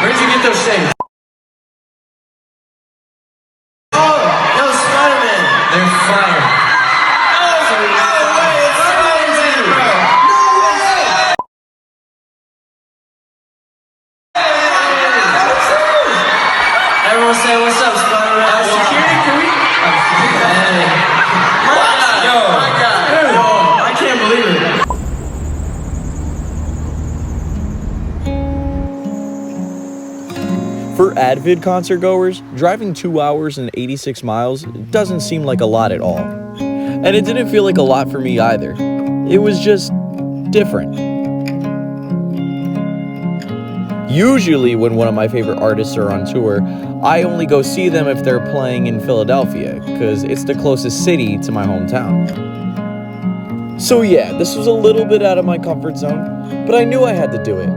Where'd you get those shades? Oh, no, SpiderMan. They're fire. No way, it's SpiderMan. No way. Everyone say what's up, SpiderMan. Security, can we? Hey. My God. Yo, I can't believe it. For avid concert goers, driving 2 hours and 86 miles doesn't seem like a lot at all. And it didn't feel like a lot for me either. It was just different. Usually when one of my favorite artists are on tour, I only go see them if they're playing in Philadelphia, because it's the closest city to my hometown. So yeah, this was a little bit out of my comfort zone, but I knew I had to do it.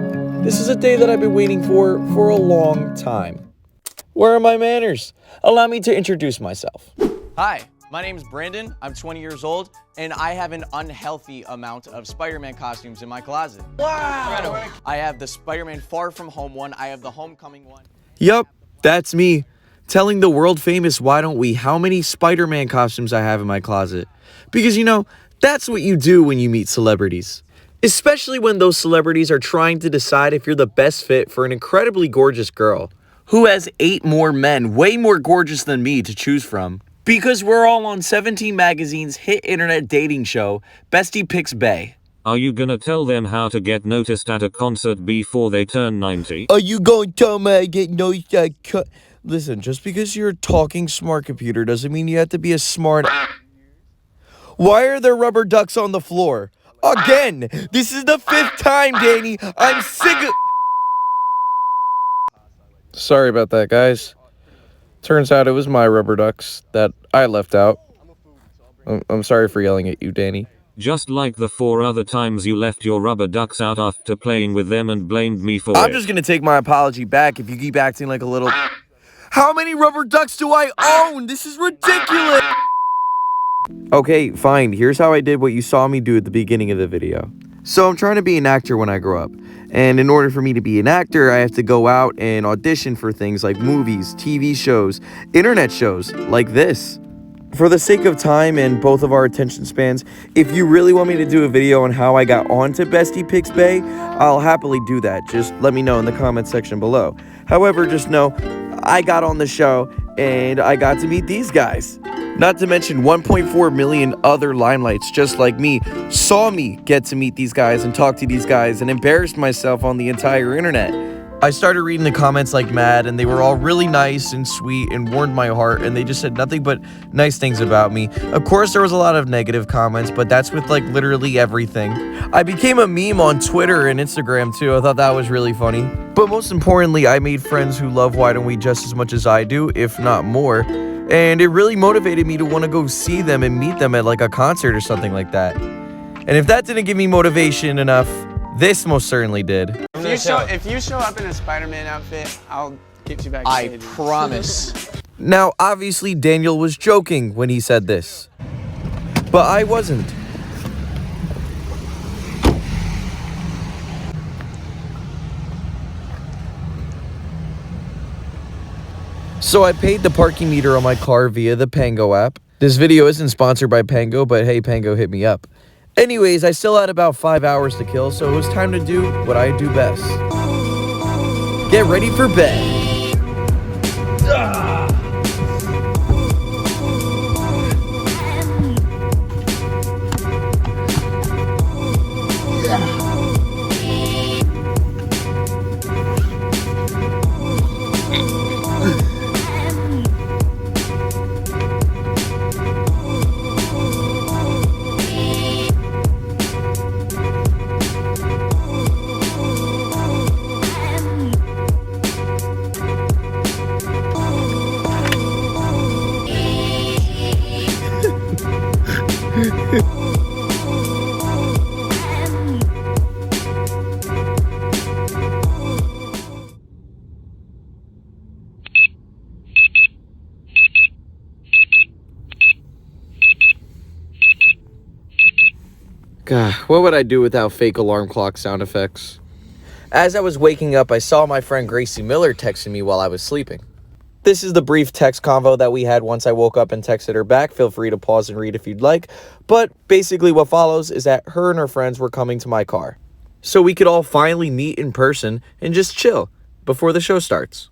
This is a day that I've been waiting for a long time. Where are my manners? Allow me to introduce myself. Hi, my name is Brandon. I'm 20 years old, and I have an unhealthy amount of Spider-Man costumes in my closet. Wow! I have the Spider-Man Far From Home one. I have the Homecoming one. Yup, that's me. Telling the world famous Why Don't We how many Spider-Man costumes I have in my closet. Because you know, that's what you do when you meet celebrities. Especially when those celebrities are trying to decide if you're the best fit for an incredibly gorgeous girl who has 8 more men way more gorgeous than me to choose from. Because we're all on 17 Magazine's hit internet dating show, Bestie Picks Bae. Are you gonna tell them how to get noticed at a concert before they turn 90? Are you going to tell me I get noticed at Listen, just because you're a talking smart computer doesn't mean you have to be a smart... Why are there rubber ducks on the floor? Again! This is the 5th time, Danny! I'm sick of... Sorry about that, guys. Turns out it was my rubber ducks that I left out. I'm sorry for yelling at you, Danny. Just like the 4 other times you left your rubber ducks out after playing with them and blamed me for it. I'm just gonna take my apology back if you keep acting like a little... How many rubber ducks do I own? This is ridiculous! Okay, fine. Here's how I did what you saw me do at the beginning of the video. So I'm trying to be an actor when I grow up. And in order for me to be an actor, I have to go out and audition for things like movies, TV shows, internet shows, like this. For the sake of time and both of our attention spans, if you really want me to do a video on how I got onto Bestie Picks Bae, I'll happily do that. Just let me know in the comment section below. However, just know, I got on the show and I got to meet these guys. Not to mention 1.4 million other limelights just like me saw me get to meet these guys and talk to these guys and embarrassed myself on the entire internet. I started reading the comments like mad, and they were all really nice and sweet and warmed my heart, and they just said nothing but nice things about me. Of course, there was a lot of negative comments, but that's with like literally everything. I became a meme on Twitter and Instagram too. I thought that was really funny. But most importantly, I made friends who love Why Don't We just as much as I do, if not more. And it really motivated me to want to go see them and meet them at like a concert or something like that. And if that didn't give me motivation enough, this most certainly did. If you show up in a Spider-Man outfit, I'll get you backstage. I promise. Now, obviously, Daniel was joking when he said this. But I wasn't. So I paid the parking meter on my car via the Pango app. This video isn't sponsored by Pango, but hey, Pango, hit me up. Anyways, I still had about 5 hours to kill, so it was time to do what I do best. Get ready for bed. God, what would I do without fake alarm clock sound effects? As I was waking up, I saw my friend Gracie Miller texting me while I was sleeping. This is the brief text convo that we had once I woke up and texted her back. Feel free to pause and read if you'd like. But basically what follows is that her and her friends were coming to my car, so we could all finally meet in person and just chill before the show starts.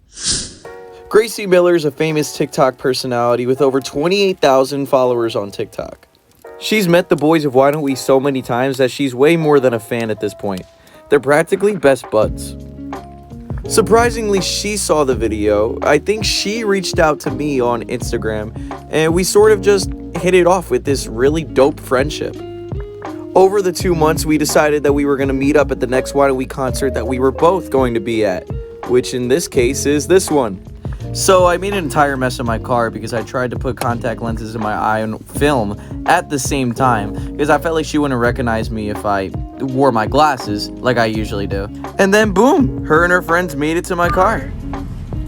Gracie Miller is a famous TikTok personality with over 28,000 followers on TikTok. She's met the boys of Why Don't We so many times that she's way more than a fan at this point. They're practically best buds. Surprisingly, she saw the video. I think she reached out to me on Instagram, and we sort of just hit it off with this really dope friendship. Over the 2 months, we decided that we were going to meet up at the next Why Don't We concert that we were both going to be at, which in this case is this one. So I made an entire mess of my car because I tried to put contact lenses in my eye and film at the same time because I felt like she wouldn't recognize me if I wore my glasses like I usually do. And then boom, her and her friends made it to my car.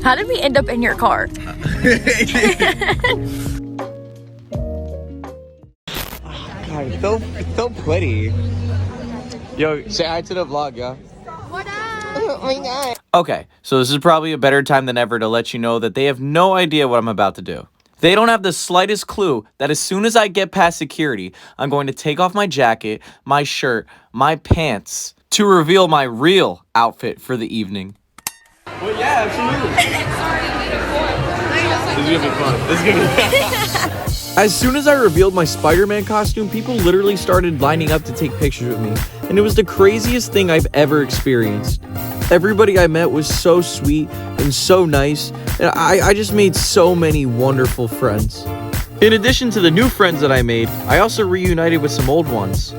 How did we end up in your car? God, it's so pretty. Yo, say hi to the vlog, yo. Oh my God. Okay, so this is probably a better time than ever to let you know that they have no idea what I'm about to do. They don't have the slightest clue that as soon as I get past security, I'm going to take off my jacket, my shirt, my pants to reveal my real outfit for the evening. Well, yeah, absolutely. This is gonna be fun. This is gonna be As soon as I revealed my Spider-Man costume, people literally started lining up to take pictures with me, and it was the craziest thing I've ever experienced. Everybody I met was so sweet and so nice, and I just made so many wonderful friends. In addition to the new friends that I made, I also reunited with some old ones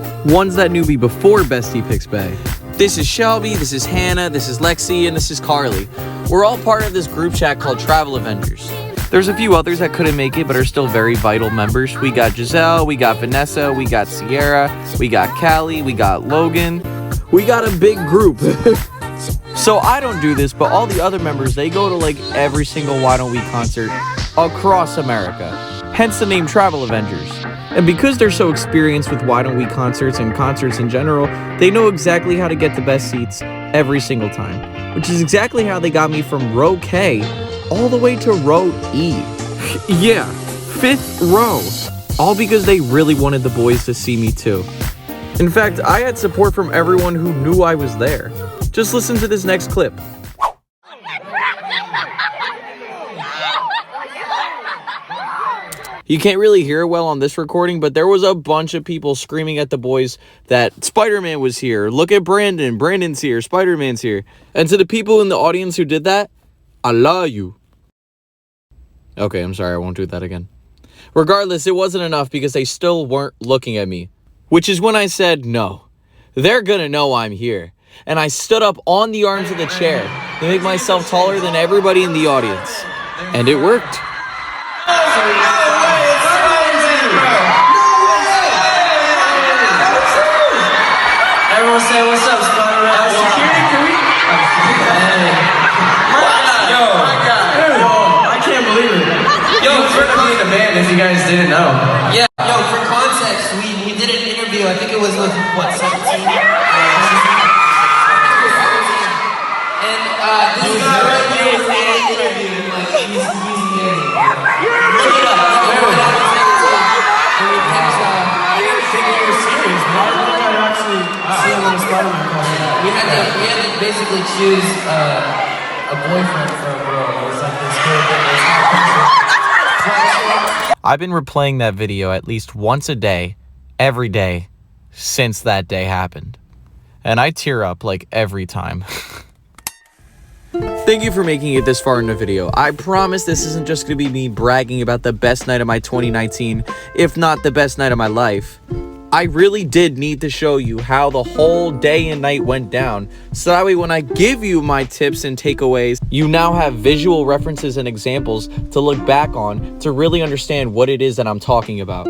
that knew me before Bestie Picks Bae. This is Shelby, this is Hannah, this is Lexi, and this is Carly. We're all part of this group chat called Travel Avengers. There's a few others that couldn't make it but are still very vital members. We got Giselle, we got Vanessa, we got Sierra, we got Callie, we got Logan. We got a big group. So I don't do this, but all the other members, they go to like every single Why Don't We concert across America. Hence the name Travel Avengers. And because they're so experienced with Why Don't We concerts and concerts in general, they know exactly how to get the best seats every single time. Which is exactly how they got me from row K all the way to row E. Yeah, 5th row. All because they really wanted the boys to see me too. In fact, I had support from everyone who knew I was there. Just listen to this next clip. You can't really hear it well on this recording, but there was a bunch of people screaming at the boys that Spider-Man was here. Look at Brandon. Brandon's here. Spider-Man's here. And to the people in the audience who did that, I love you. Okay, I'm sorry. I won't do that again. Regardless, it wasn't enough because they still weren't looking at me. Which is when I said, no, they're gonna know I'm here. And I stood up on the arms of the chair to make myself taller than everybody in the audience. And it worked. Everyone say what's up, SpiderMan. Security, can we? My God. Yo, I can't believe it. Yo, we're gonna be in the band if you guys didn't know. Yeah, yo, for context, we did an interview, I think it was with, what, 17? And this guy right here was in an interview, like, he's amazing. Look it up. We had to basically choose a boyfriend for a girl. It was like this whole thing. I've been replaying that video at least once a day, every day, since that day happened. And I tear up like every time. Thank you for making it this far in the video. I promise this isn't just going to be me bragging about the best night of my 2019, if not the best night of my life. I really did need to show you how the whole day and night went down, so that way when I give you my tips and takeaways, you now have visual references and examples to look back on to really understand what it is that I'm talking about.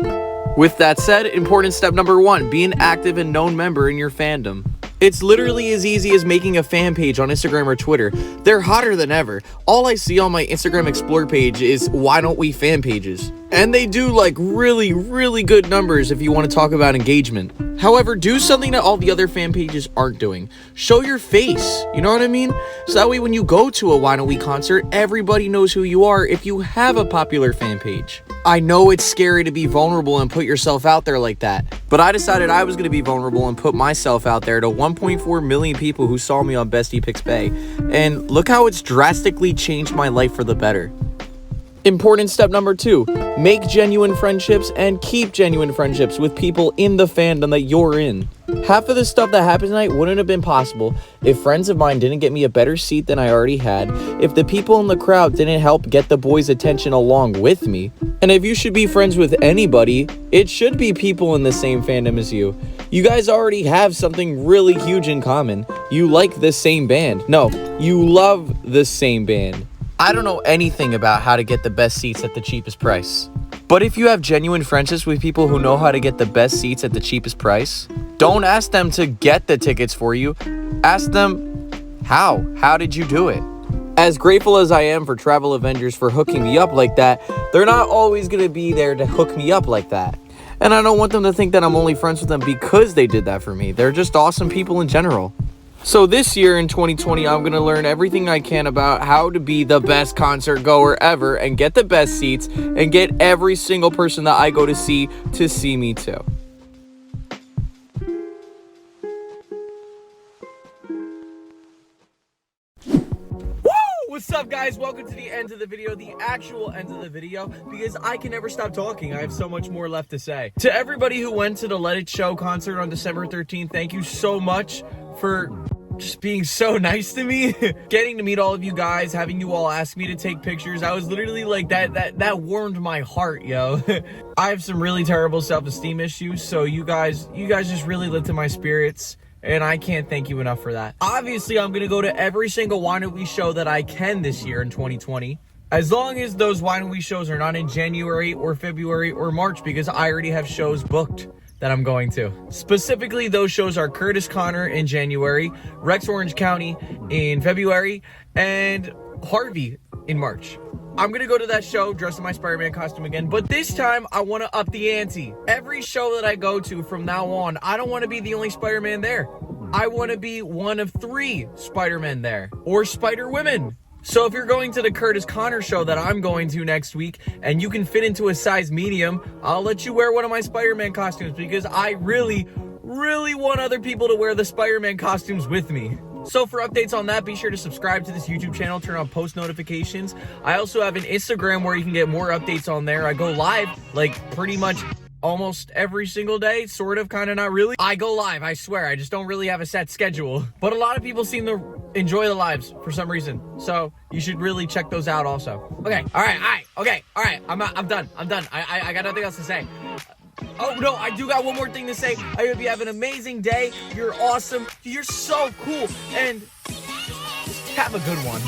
With that said, important step number 1, be an active and known member in your fandom. It's literally as easy as making a fan page on Instagram or Twitter. They're hotter than ever. All I see on my Instagram Explore page is Why Don't We fan pages. And they do like really, really good numbers if you want to talk about engagement. However, do something that all the other fan pages aren't doing. Show your face, you know what I mean? So that way when you go to a Why Don't We concert, everybody knows who you are if you have a popular fan page. I know it's scary to be vulnerable and put yourself out there like that, but I decided I was going to be vulnerable and put myself out there to 1.4 million people who saw me on Bestie Picks Bae. And look how it's drastically changed my life for the better. Important step number 2, make genuine friendships and keep genuine friendships with people in the fandom that you're in. Half of the stuff that happened tonight wouldn't have been possible if friends of mine didn't get me a better seat than I already had, if the people in the crowd didn't help get the boys' attention along with me, and if you should be friends with anybody, it should be people in the same fandom as you. You guys already have something really huge in common. You like the same band. No, you love the same band. I don't know anything about how to get the best seats at the cheapest price. But if you have genuine friendships with people who know how to get the best seats at the cheapest price, don't ask them to get the tickets for you. Ask them, how? How did you do it? As grateful as I am for Travel Avengers for hooking me up like that, they're not always going to be there to hook me up like that. And I don't want them to think that I'm only friends with them because they did that for me. They're just awesome people in general. So this year in 2020, I'm going to learn everything I can about how to be the best concert goer ever and get the best seats and get every single person that I go to see me too. What's up, guys? Welcome to the end of the video, the actual end of the video, because I can never stop talking. I have so much more left to say. To everybody who went to the Let It Show concert on December 13th, thank you so much for just being so nice to me. Getting to meet all of you guys, having you all ask me to take pictures, I was literally like, that warmed my heart, yo. I have some really terrible self-esteem issues, so you guys just really lifted my spirits. And I can't thank you enough for that. Obviously, I'm going to go to every single Why Don't We show that I can this year in 2020. As long as those Why Don't We shows are not in January or February or March, because I already have shows booked that I'm going to. Specifically, those shows are Curtis Connor in January, Rex Orange County in February, and Harvey in March. I'm gonna go to that show dressed in my Spider-Man costume again, but this time I want to up the ante. Every show that I go to from now on, I don't want to be the only Spider-Man there. I want to be one of 3 Spider-Men there, or Spider-Women. So if you're going to the Curtis Connor show that I'm going to next week, and you can fit into a size medium, I'll let you wear one of my Spider-Man costumes, because I really, really want other people to wear the Spider-Man costumes with me. So for updates on that, be sure to subscribe to this YouTube channel, turn on post notifications. I also have an Instagram where you can get more updates on there. I go live like pretty much almost every single day, sort of, kind of, not really. I go live, I swear. I just don't really have a set schedule. But a lot of people seem to enjoy the lives for some reason. So you should really check those out also. Okay, all right. I'm done. I got nothing else to say. Oh, no, I do got one more thing to say. I hope you have an amazing day. You're awesome. You're so cool. And have a good one.